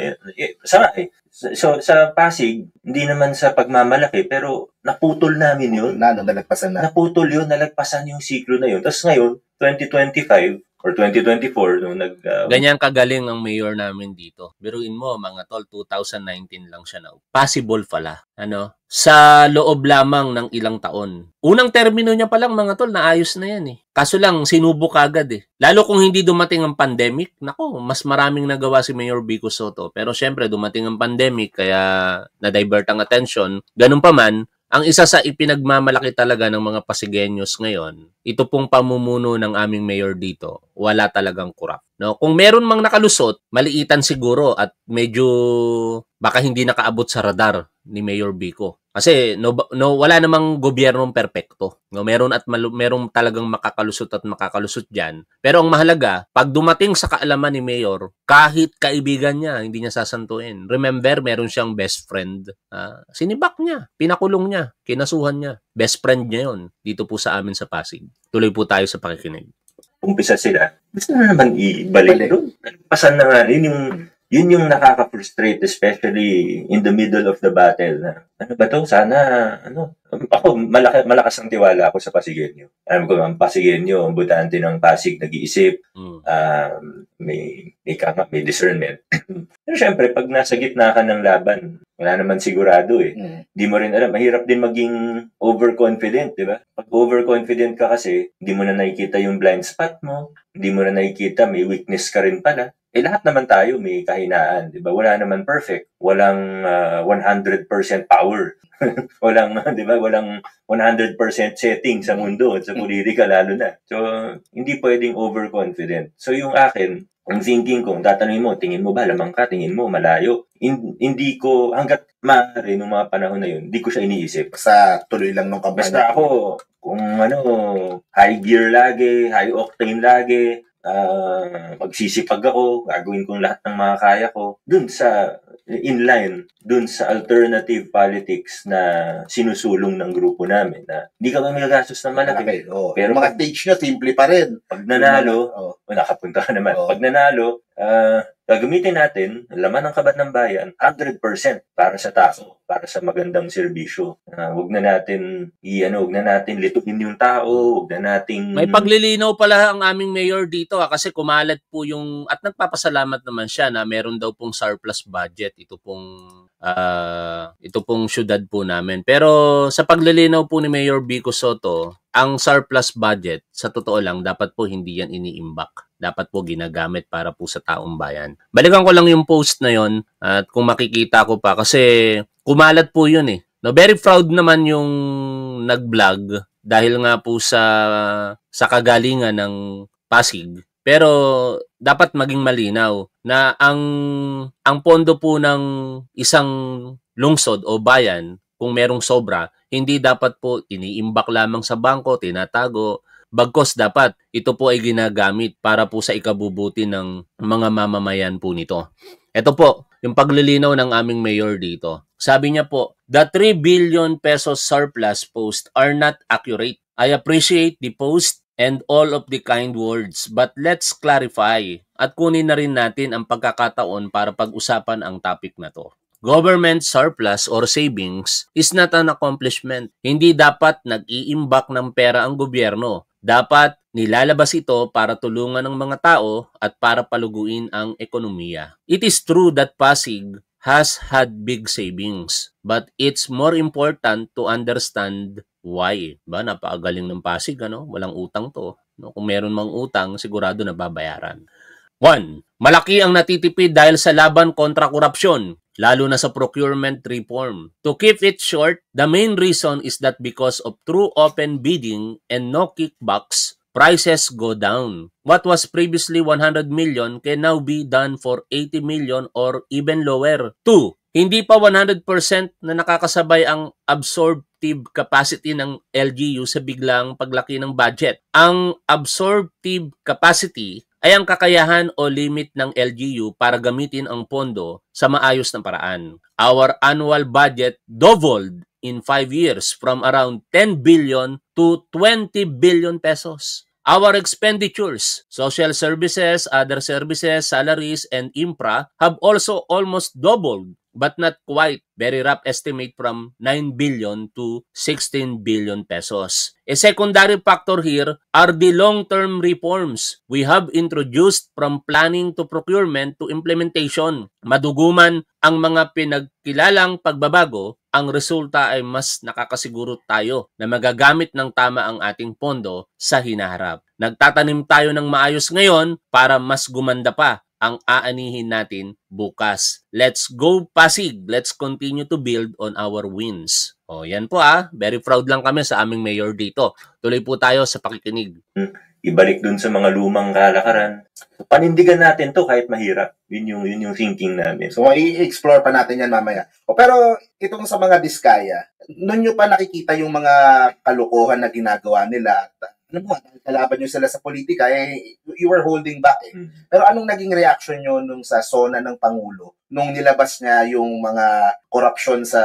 sama eh. So, sa Pasig, hindi naman sa pagmamalaki, pero naputol namin yun. Nalagpasan na. Naputol yun, nalagpasan yung siklo na yun. Tapos ngayon, 2025, or 2024, nung ganyan kagaling ang mayor namin dito. Biruin mo, mga tol, 2019 lang siya na. Possible pala. Sa loob lamang ng ilang taon. Unang termino niya pa lang, mga tol, naayos na yan eh. Kaso lang, sinubok agad eh. Lalo kung hindi dumating ang pandemic, nako, mas maraming nagawa si Mayor Vico Sotto. Pero syempre, dumating ang pandemic, kaya na-divert ang attention. Ganun pa man, ang isa sa ipinagmamalaki talaga ng mga Pasigueños ngayon, ito pong pamumuno ng aming mayor dito, wala talagang corrupt. No? Kung meron mang nakalusot, maliitan siguro at medyo baka hindi nakaabot sa radar ni Mayor Vico. Kasi wala namang gobyernong perpekto. No, meron talagang makakalusot at makakalusot diyan. Pero ang mahalaga, pag dumating sa kaalaman ni Mayor, kahit kaibigan niya, hindi niya sasantuin. Remember, meron siyang best friend. Sinibak niya, pinakulong niya, kinasuhan niya. Best friend niya 'yon dito po sa amin sa Pasig. Tuloy po tayo sa pakikinig. Umpisa sila, gusto na naman ibalik doon. Pasan na nga, yun yung nakaka-frustrate, especially in the middle of the battle. Na, ano ba to? Sana, ako, malakas ang tiwala ako sa Pasigueño. Alam ko, ang Pasigueño, ang butante ng Pasig, nag-iisip, may discernment. Pero syempre, pag nasa gitna ka ng laban, wala naman sigurado eh. Di mo rin alam. Mahirap din maging overconfident, di ba? Pag overconfident ka kasi, hindi mo na nakikita yung blind spot mo, hindi mo na nakikita, may weakness ka rin pala. Lahat naman tayo may kahinaan, di ba? Wala naman perfect. Walang 100% power. Walang 100% setting sa mundo at sa politika lalo na. So, hindi pwedeng overconfident. So, yung akin, ang thinking ko, tatanungin mo, tingin mo ba lamang ka? Tingin mo malayo? Hindi ko, hanggat maaari nung mga panahon na yun, hindi ko siya iniisip. Sa tuloy lang ng kampanya. Basta ako, kung high gear lagi, high octane lagi, magsisipag ako, gagawin kong lahat ng mga kaya ko dun sa inline, dun sa alternative politics na sinusulong ng grupo namin na hindi ka ba magagastos ng malaki. Pero mga stage nyo, simple pa rin. Pag nanalo, nakapunta ka naman. Pag nanalo, Gagamitin natin ang laman ng kaban ng bayan 100% para sa tao, para sa magandang serbisyo. Huwag na natin lituin yung tao, huwag na nating... May paglilinaw pala ang aming mayor dito kasi kumalat po yung, at nagpapasalamat naman siya na meron daw pong surplus budget. Ito pong syudad po namin. Pero sa paglilinaw po ni Mayor Vico Soto, ang surplus budget, sa totoo lang, dapat po hindi yan iniimbak. Dapat po ginagamit para po sa taong bayan. Balikan ko lang yung post na yon at kung makikita ko pa kasi kumalat po yun eh. No, very proud naman yung nag-vlog dahil nga po sa kagalingan ng Pasig. Pero dapat maging malinaw na ang pondo po ng isang lungsod o bayan, kung merong sobra, hindi dapat po iniimbak lamang sa bangko, tinatago. Bagkos dapat ito po ay ginagamit para po sa ikabubuti ng mga mamamayan po nito. Ito po, yung paglilinaw ng aming mayor dito. Sabi niya po, the 3 billion pesos surplus post are not accurate. I appreciate the post and all of the kind words, but let's clarify at kunin na rin natin ang pagkakataon para pag-usapan ang topic na to. Government surplus or savings is not an accomplishment. Hindi dapat nag-iimbak ng pera ang gobyerno. Dapat nilalabas ito para tulungan ng mga tao at para paluguin ang ekonomiya. It is true that Pasig has had big savings, but it's more important to understand why. Napakagaling ng Pasig, walang utang to. Kung meron mang utang, sigurado na babayaran. 1. Malaki ang natitipid dahil sa laban kontra korupsyon, lalo na sa procurement reform. To keep it short, the main reason is that because of true open bidding and no kickbacks, prices go down. What was previously 100 million can now be done for 80 million or even lower. 2. Hindi pa 100% na nakakasabay ang absorptive capacity ng LGU sa biglang paglaki ng budget. Ang absorptive capacity ay ang kakayahan o limit ng LGU para gamitin ang pondo sa maayos na paraan. Our annual budget doubled in 5 years from around 10 billion to 20 billion pesos. Our expenditures, social services, other services, salaries, and infra have also almost doubled, but not quite. Very rough estimate from 9 billion to 16 billion pesos. A secondary factor here are the long-term reforms we have introduced from planning to procurement to implementation. Maduguman ang mga pinagkilalang pagbabago, ang resulta ay mas nakakasiguro tayo na magagamit ng tama ang ating pondo sa hinaharap. Nagtatanim tayo ng maayos ngayon para mas gumanda pa ang aanihin natin bukas. Let's go Pasig. Let's continue to build on our wins. Yan po Very proud lang kami sa aming mayor dito. Tuloy po tayo sa pakikinig. Ibalik dun sa mga lumang kalakaran. Panindigan natin to kahit mahirap. Yun yung thinking namin. So, i-explore pa natin yan mamaya. Pero itong sa mga Diskaya, noon nyo pa nakikita yung mga kalokohan na ginagawa nila at kalaban nyo sila sa politika, you were holding back Pero anong naging reaction nyo nung sa SONA ng Pangulo nung nilabas niya yung mga korupsyon sa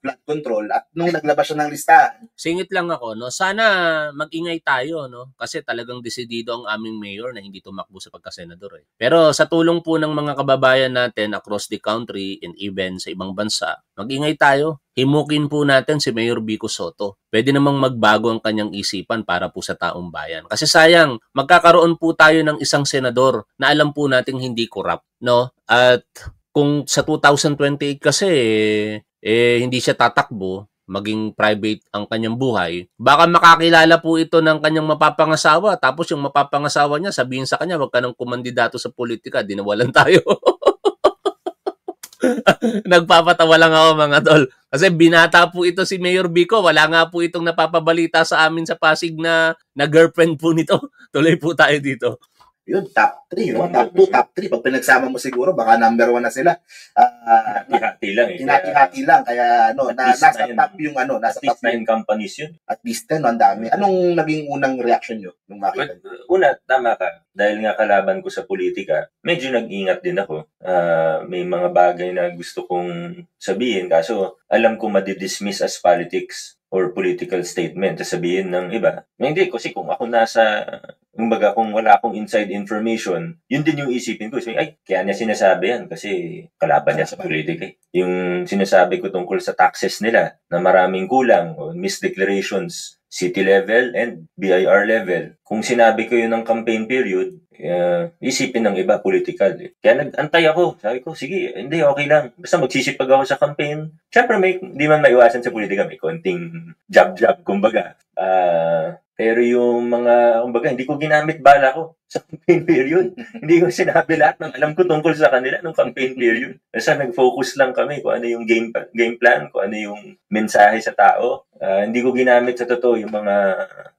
flood control at nung naglabas siya ng listahan? Singit lang ako, sana mag-ingay tayo, kasi talagang desidido ang aming mayor na hindi tumakbo sa pagkasenador. Pero sa tulong po ng mga kababayan natin across the country and even sa ibang bansa, mag-ingay tayo. Himukin po natin si Mayor Vico Soto. Pwede namang magbago ang kanyang isipan para po sa taong bayan. Kasi sayang, magkakaroon po tayo ng isang senador na alam po nating hindi corrupt, At kung sa 2028 kasi hindi siya tatakbo, maging private ang kanyang buhay, baka makakilala po ito ng kanyang mapapangasawa, tapos yung mapapangasawa niya sabihin sa kanya, wag ka nang kumandidato sa politika, dinawalan tayo. Nagpapatawa lang ako mga tol. Kasi binata po ito si Mayor Vico. Wala nga po itong napapabalita sa amin sa Pasig na girlfriend po nito. Tuloy po tayo dito. Yun, top 3, top 2, top 3. Pag pinagsama mo siguro, baka number 1 na sila. Hati-hati lang. Hati-hati lang. Kaya nasa top yung nasa top 9 companies yun. At least 10, ang dami. Anong naging unang reaction nyo nung makita? Una, tama ka. Dahil nga kalaban ko sa politika, medyo nag-ingat din ako. May mga bagay na gusto kong sabihin, kaso alam ko madidismiss as politics or political statement. Sabihin ng iba, hindi kasi kung ako nasa Kumbaga, kung wala akong inside information, yun din yung isipin ko. So, ay, kaya niya sinasabi yan kasi kalaban niya sa politika. Yung sinasabi ko tungkol sa taxes nila na maraming kulang o misdeclarations, city level and BIR level. Kung sinabi ko yun ng campaign period, isipin ng iba political. Kaya nag-antay ako. Sabi ko, sige, hindi, okay lang. Basta magsisipag ako sa campaign. Siyempre, hindi man maiwasan sa politika. May konting jab-jab, kumbaga. Pero yung mga, kumbaga, hindi ko ginamit bala ko sa campaign period. Hindi ko sinabi lahat ng alam ko tungkol sa kanila nung campaign period. Basta nag-focus lang kami kung ano yung game plan, kung ano yung mensahe sa tao. Hindi ko ginamit sa totoo yung mga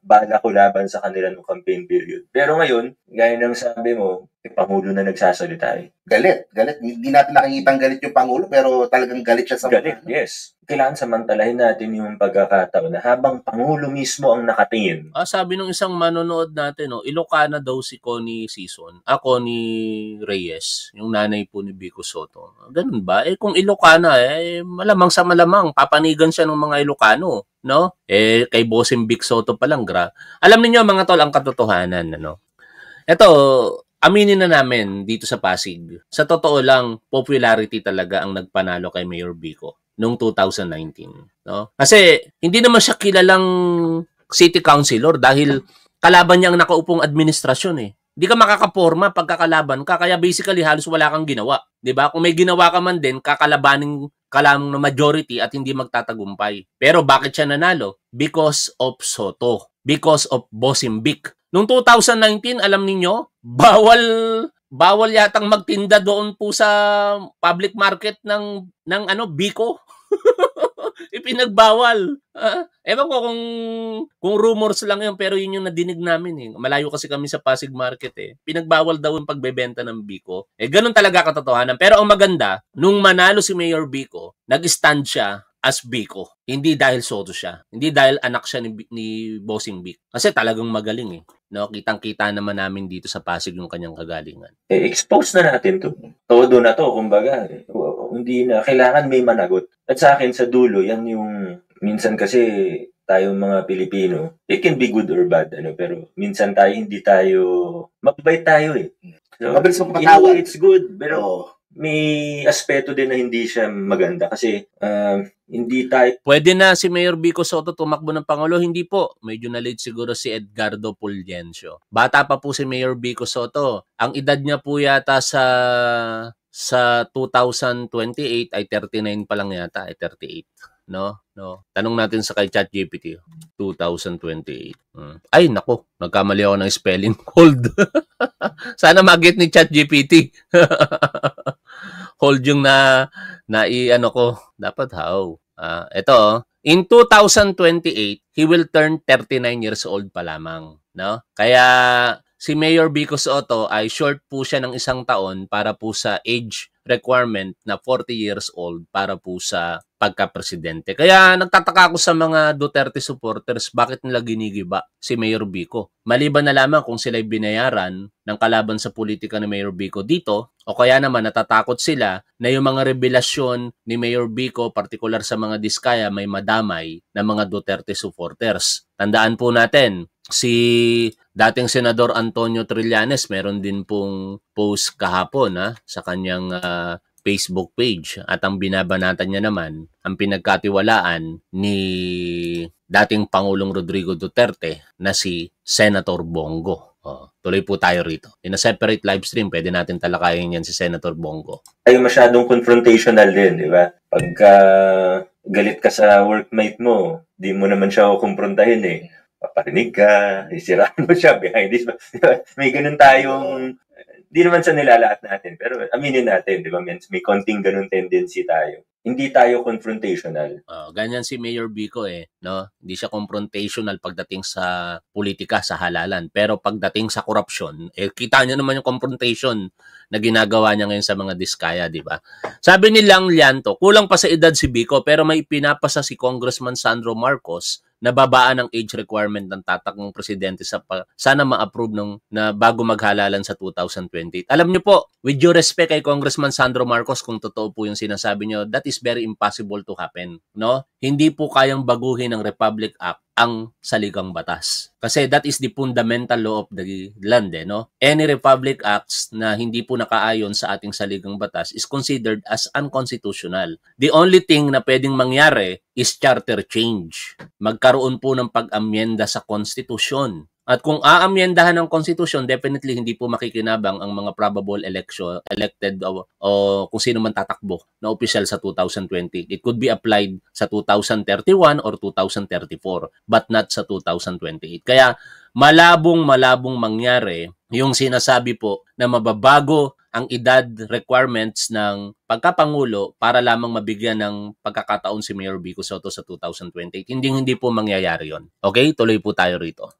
bala ko laban sa kanila nung campaign period. Pero ngayon, gaya ng sabi mo, Pangulo na nagsasalita eh. Galit. Hindi natin nakikitang galit yung Pangulo, pero talagang galit siya sa Galit, yes. Kailangan samantalahin natin yung pagkakataon na habang Pangulo mismo ang nakatingin. Sabi ng isang manonood natin, Ilocana daw si Connie Sison. Connie Reyes, yung nanay po ni Vico Soto. Ganun ba? Kung Ilocana, malamang sa malamang, papanigan siya ng mga Ilocano. No? Kay Bossing Vic Soto palang, alam niyo mga tol, ang katotohanan, Ito, aminin na namin dito sa Pasig. Sa totoo lang, popularity talaga ang nagpanalo kay Mayor Vico noong 2019. No? Kasi hindi naman siya kilalang city councilor dahil kalaban niya ang nakaupong administrasyon eh. Hindi ka makakaporma pagkakalaban ka, kaya basically halos wala kang ginawa. 'Di ba? Kung may ginawa ka man din, kakalabanin ka lamang ng majority at hindi magtatagumpay. Pero bakit siya nanalo? Because of Soto. Because of Bossing Vic. Noong 2019, alam niyo, bawal yatang magtinda doon po sa public market ng Vico. Ipinagbawal. Ewan ko kung rumors lang yun, pero yun yung nadinig namin Malayo kasi kami sa Pasig Market Pinagbawal daw yung pagbebenta ng Vico. Ganun talaga katotohanan. Pero ang maganda, nung manalo si Mayor Vico, nag-stand siya as Vico. Hindi dahil Soto siya. Hindi dahil anak siya ni Bossing Vic. Kasi talagang magaling No, kitang-kita naman namin dito sa Pasig yung kanyang kagalingan. Expose na natin to. Todo na to, kumbaga. Hindi na, kailangan may managot. At sa akin, sa dulo, yan yung, minsan kasi, tayong mga Pilipino, it can be good or bad, pero minsan hindi tayo, mabait tayo So, mabilis mo in a way, it's good, pero may aspeto din na hindi siya maganda kasi hindi tayo... Pwede na si Mayor Vico Soto tumakbo ng Pangulo? Hindi po. Medyo na-late siguro si Edgardo Pulgencio. Bata pa po si Mayor Vico Soto. Ang edad niya po yata sa 2028 ay 39 pa lang yata, ay 38. No? Tanong natin sa kay ChatGPT. 2028. Ay, nako. Nagkamali ako ng spelling. Hold. Sana mag-get ni ChatGPT. Hold yung ko. Dapat how? Ito, in 2028, he will turn 39 years old pa lamang. No? Kaya si Mayor Vico Soto ay short po siya ng isang taon para po sa age requirement na 40 years old para po sa pagka-presidente. Kaya nagtataka ako sa mga Duterte supporters bakit nila ginigiba si Mayor Vico. Maliban na lamang kung sila'y binayaran ng kalaban sa politika ni Mayor Vico dito o kaya naman natatakot sila na yung mga revelasyon ni Mayor Vico, partikular sa mga Diskaya, may madamay na mga Duterte supporters. Tandaan po natin, si dating Senador Antonio Trillanes meron din pong post kahapon sa kanyang Facebook page at ang binabanatan niya naman ang pinagkatiwalaan ni dating Pangulong Rodrigo Duterte na si Senator Bongo. Tuloy po tayo rito. In a separate live stream, pwede natin talakayin yan si Senator Bongo. Ay masyadong confrontational din, di ba? Pagka galit ka sa workmate mo, di mo naman siya kukumprontahin paparinig ka, isiraan mo siya behind this. May ganun tayong, di naman sa nilalahat natin, pero aminin natin, di ba? May konting ganun tendency tayo. Hindi tayo confrontational. Ganyan si Mayor Vico no? Hindi siya confrontational pagdating sa politika, sa halalan. Pero pagdating sa korupsyon, kita niyo naman yung confrontation na ginagawa niya ngayon sa mga Diskaya, di ba? Sabi ni Lang Lianto, kulang pa sa edad si Vico pero may pinapasa si Congressman Sandro Marcos na babaan ang age requirement ng tatakbong presidente sana ma-approve na bago maghalalan sa 2020. Alam niyo po, with due respect kay Congressman Sandro Marcos, kung totoo po yung sinasabi niyo, that is very impossible to happen, no? Hindi po kayang baguhin ng Republic Act ang saligang batas. Kasi that is the fundamental law of the land, no? Any Republic Acts na hindi po nakaayon sa ating saligang batas is considered as unconstitutional. The only thing na pwedeng mangyari is charter change. Magkaroon po ng pag-amyenda sa konstitusyon. At kung aamyendahan ng konstitusyon, definitely hindi po makikinabang ang mga probable elected o kung sino man tatakbo na opisyal sa 2020. It could be applied sa 2031 or 2034, but not sa 2028. Kaya malabong mangyari yung sinasabi po na mababago ang edad requirements ng pagkapangulo para lamang mabigyan ng pagkakataon si Mayor Vico Soto sa 2028. Hindi po mangyayari yon. Okay? Tuloy po tayo rito.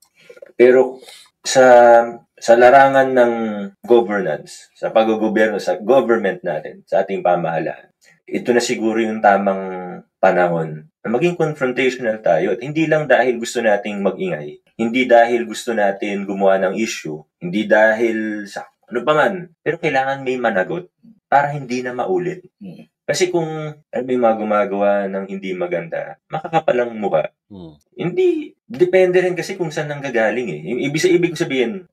Pero sa larangan ng governance, sa paggogobyerno, sa government natin, sa ating pamahalaan, ito na siguro yung tamang panahon na maging confrontational tayo. At hindi lang dahil gusto nating mag-ingay, hindi dahil gusto natin gumawa ng issue, hindi dahil sa ano pa man, pero kailangan may managot para hindi na maulit. Kasi kung may mga gumagawa ng hindi maganda, makakapalang mukha. Hindi, depende rin kasi kung saan nanggagaling eh. Yung ibig sabihin,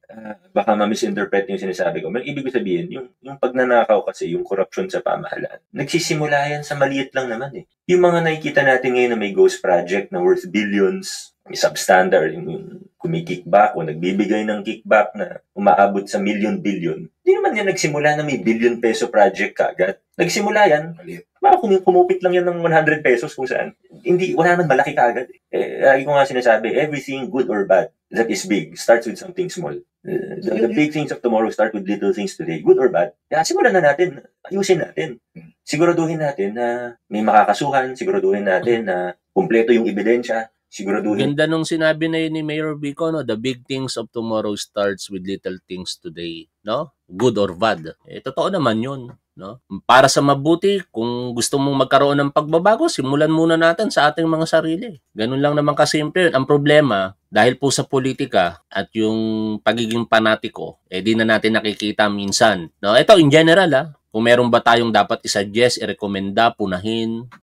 baka ma-misinterpret yung sinasabi ko. Ibig sabihin, yung pagnanakaw kasi, yung corruption sa pamahalaan, nagsisimula yan sa maliit lang naman eh. Yung mga nakikita natin ngayon na may ghost project na worth billions, may substandard, yung kumikickback o nagbibigay ng kickback na umaabot sa million-billion. Hindi naman yan nagsimula na may billion peso project kaagad. Nagsimula yan, baka kumupit lang yan ng 100 pesos kung saan. Hindi, wala naman malaki kaagad. Lagi ko nga sinasabi, everything good or bad that is big starts with something small. The big things of tomorrow start with little things today, good or bad. Kaya simulan na natin, ayusin natin. Siguraduhin natin na may makakasuhan, siguraduhin natin na kumpleto yung ebidensya, siguraduhin. Ganda nung sinabi na yun ni Mayor Vico, no? The big things of tomorrow starts with little things today, no? Good or bad. Totoo naman yun, no? Para sa mabuti, kung gusto mong magkaroon ng pagbabago, simulan muna natin sa ating mga sarili. Ganun lang naman kasimple yun. Ang problema, dahil po sa politika at yung pagiging panatiko, di na natin nakikita minsan. No? Ito in general, kung meron ba tayong dapat isuggest, i-recommenda, punahin,